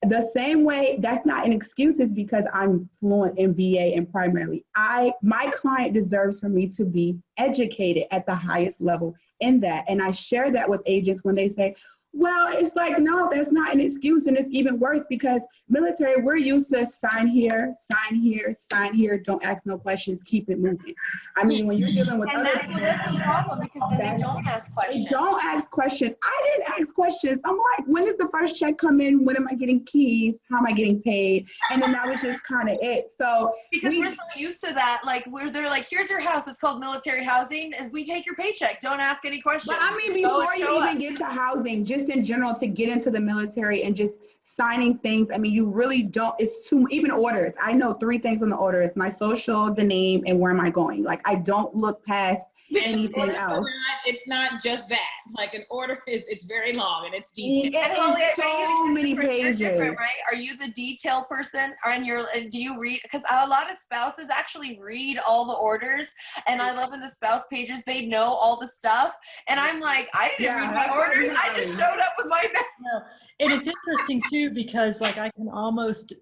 The same way, that's not an excuse, is because I'm fluent in VA and primarily. My client deserves for me to be educated at the highest level in that. And I share that with agents when they say, Well, it's like, no, that's not an excuse. And it's even worse because military, we're used to sign here, sign here, sign here, don't ask no questions, keep it moving. I mean, when you're dealing with And other that's the problem, because then they don't ask they questions. don't ask questions. I didn't ask questions. I'm like, when does the first check come in? When am I getting keys? How am I getting paid? And then that was just kind of it. So because we're so used to that, like they're like, here's your house. It's called military housing, and we take your paycheck. Don't ask any questions. But I mean, before you even get to housing, just in general, to get into the military and just signing things, I mean, you really don't, it's too, even orders. I know 3 things on the order. It's my social, the name, and where am I going? Like, I don't look past anything else. It's not just that. Like, an order it's very long and it's detailed. It's so many pages. Right? Are you the detail person? Do you read? Because a lot of spouses actually read all the orders, and I love in the spouse pages, they know all the stuff. And I'm like, I didn't read my orders. I just showed up with my bag. And it's interesting too, because like I can almost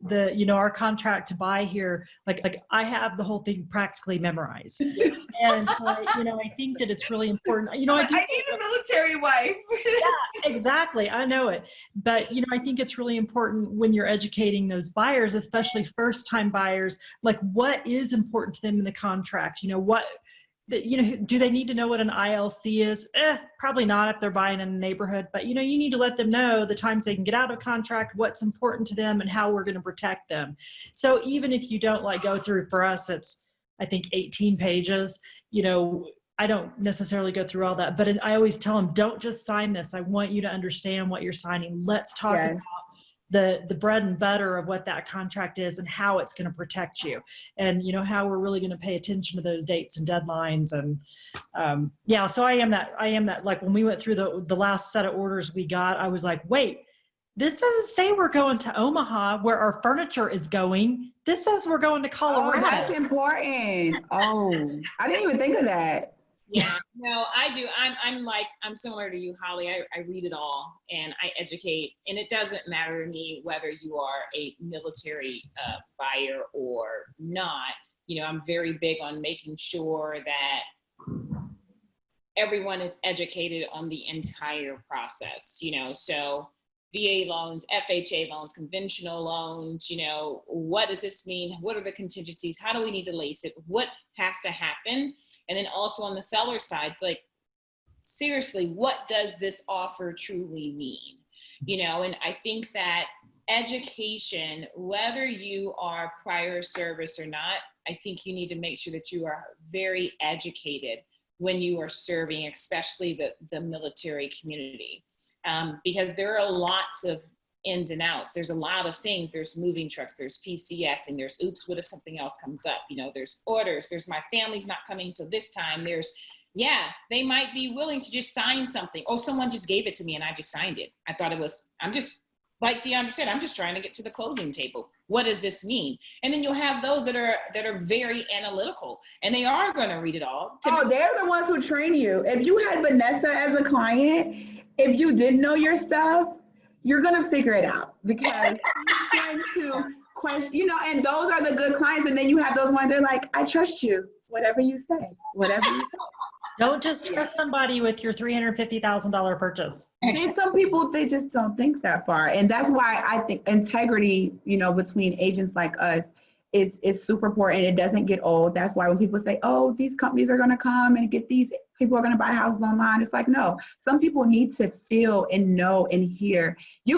our contract to buy here, like I have the whole thing practically memorized. And I think that it's really important. I need a military wife. Yeah, exactly. I know it. But I think it's really important when you're educating those buyers, especially first-time buyers, like what is important to them in the contract. Do they need to know what an ILC is? Probably not if they're buying in a neighborhood, but you need to let them know the times they can get out of contract, what's important to them, and how we're going to protect them. So even if you don't go through, for us, it's, I think, 18 pages, I don't necessarily go through all that, but I always tell them, don't just sign this. I want you to understand what you're signing. Let's talk about the bread and butter of what that contract is and how it's going to protect you, and how we're really going to pay attention to those dates and deadlines. And so I am that, like when we went through the last set of orders we got, I was like, wait, this doesn't say we're going to Omaha where our furniture is going. This says we're going to Colorado. Oh, that's important. Oh, I didn't even think of that. Yeah, no, I do. I'm similar to you, Holly. I read it all and I educate, and it doesn't matter to me whether you are a military buyer or not. I'm very big on making sure that everyone is educated on the entire process, so VA loans, FHA loans, conventional loans, what does this mean? What are the contingencies? How do we need to lace it? What has to happen? And then also on the seller side, like, seriously, what does this offer truly mean? And I think that education, whether you are prior service or not, I think you need to make sure that you are very educated when you are serving, especially the military community. Because there are lots of ins and outs. There's a lot of things. There's moving trucks, there's PCS, and there's oops, what if something else comes up? there's orders, there's my family's not coming till this time. They might be willing to just sign something. Oh, someone just gave it to me and I just signed it. I'm just, like Diondra said, I'm just trying to get to the closing table. What does this mean? And then you'll have those that are very analytical, and they are going to read it all. They're the ones who train you. If you had Vanessa as a client, if you didn't know your stuff, you're going to figure it out, because she's going to question, and those are the good clients. And then you have those ones, they're like, I trust you, whatever you say. Don't just trust somebody with your $350,000 purchase. And some people, they just don't think that far. And that's why I think integrity, between agents like us is super important. It doesn't get old. That's why when people say, oh, these companies are going to come and get these, people are going to buy houses online. It's like, no, some people need to feel and know and hear.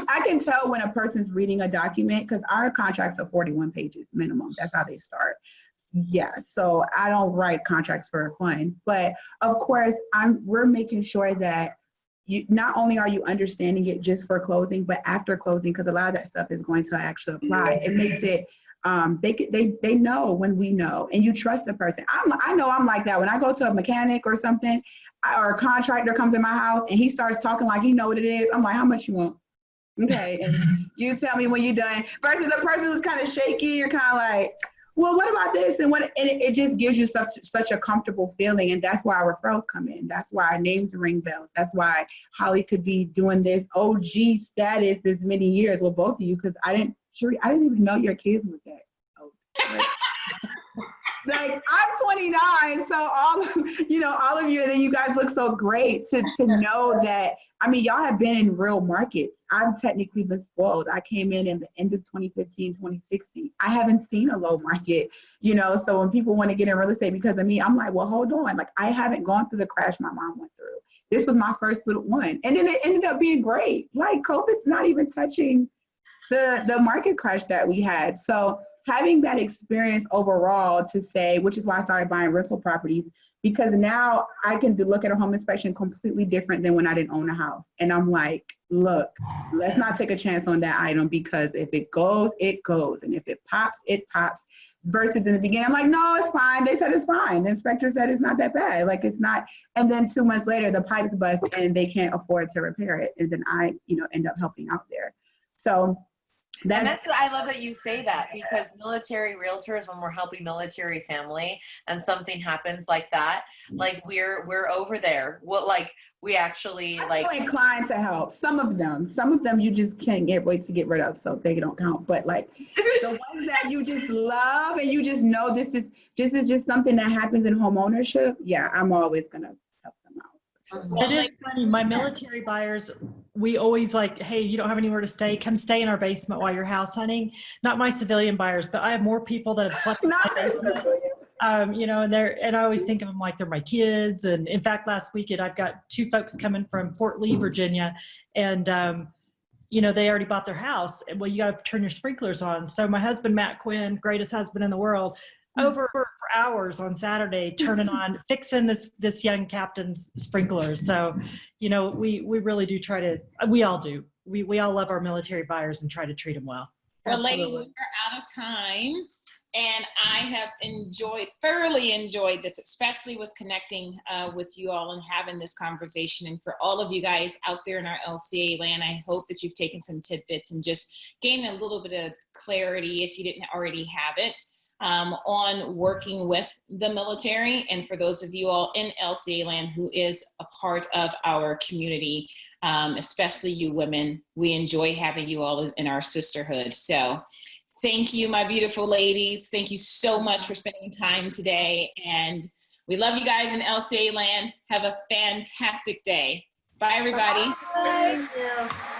I can tell when a person's reading a document, because our contracts are 41 pages minimum. That's how they start. Yeah, so I don't write contracts for fun, but of course we're making sure that not only are you understanding it just for closing, but after closing, because a lot of that stuff is going to actually apply. It makes it they know when we know, and you trust the person. I know I'm like that when I go to a mechanic or something, or a contractor comes in my house and he starts talking like he know what it is. I'm like, how much you want? Okay, and you tell me when you're done. Versus the person who's kind of shaky, you're kind of like, well, what about this? And it just gives you such a comfortable feeling. And that's why our referrals come in. That's why our names ring bells. That's why Holly could be doing this OG status this many years with both of you, because Cheri, I didn't even know your kids was that old. Like, I'm 29, so all of you, and then you guys look so great to know that I mean, y'all have been in real markets. I've technically been spoiled. I came in the end of 2015, 2016. I haven't seen a low market, so when people want to get in real estate because of me, I'm like, well, hold on. Like, I haven't gone through the crash my mom went through. This was my first little one. And then it ended up being great. Like, COVID's not even touching the market crash that we had. So having that experience overall to say, which is why I started buying rental properties, because now I can look at a home inspection completely different than when I didn't own a house. And I'm like, look, let's not take a chance on that item, because if it goes, it goes. And if it pops, it pops. Versus in the beginning, I'm like, no, it's fine. They said it's fine. The inspector said it's not that bad. Like, it's not. And then 2 months later, the pipes bust and they can't afford to repair it. And then I, end up helping out there. So that's I love that you say that, because military realtors, when we're helping military family and something happens like that, like we're over there. We actually I'm inclined to help. Some of them you just can't wait to get rid of, so they don't count. But like the ones that you just love and you just know this is just something that happens in home ownership. Yeah, I'm always gonna help them out. It is funny. My military buyers, we always like, hey, you don't have anywhere to stay? Come stay in our basement while you're house hunting. Not my civilian buyers, but I have more people that have slept in my basement. And I always think of them like they're my kids. And in fact, last weekend, I've got 2 folks coming from Fort Lee, Virginia, and they already bought their house. Well, you got to turn your sprinklers on. So my husband, Matt Quinn, greatest husband in the world, over for hours on Saturday, turning on, fixing this young captain's sprinklers. So, we really do try to, we all do. We all love our military buyers and try to treat them well. Well, ladies, we are out of time, and I have thoroughly enjoyed this, especially with connecting with you all and having this conversation. And for all of you guys out there in our LCA land, I hope that you've taken some tidbits and just gained a little bit of clarity, if you didn't already have it, on working with the military. And for those of you all in LCA land who is a part of our community, especially you women, we enjoy having you all in our sisterhood. So thank you, my beautiful ladies. Thank you so much for spending time today. And we love you guys in LCA land. Have a fantastic day. Bye, everybody. Bye. Thank you.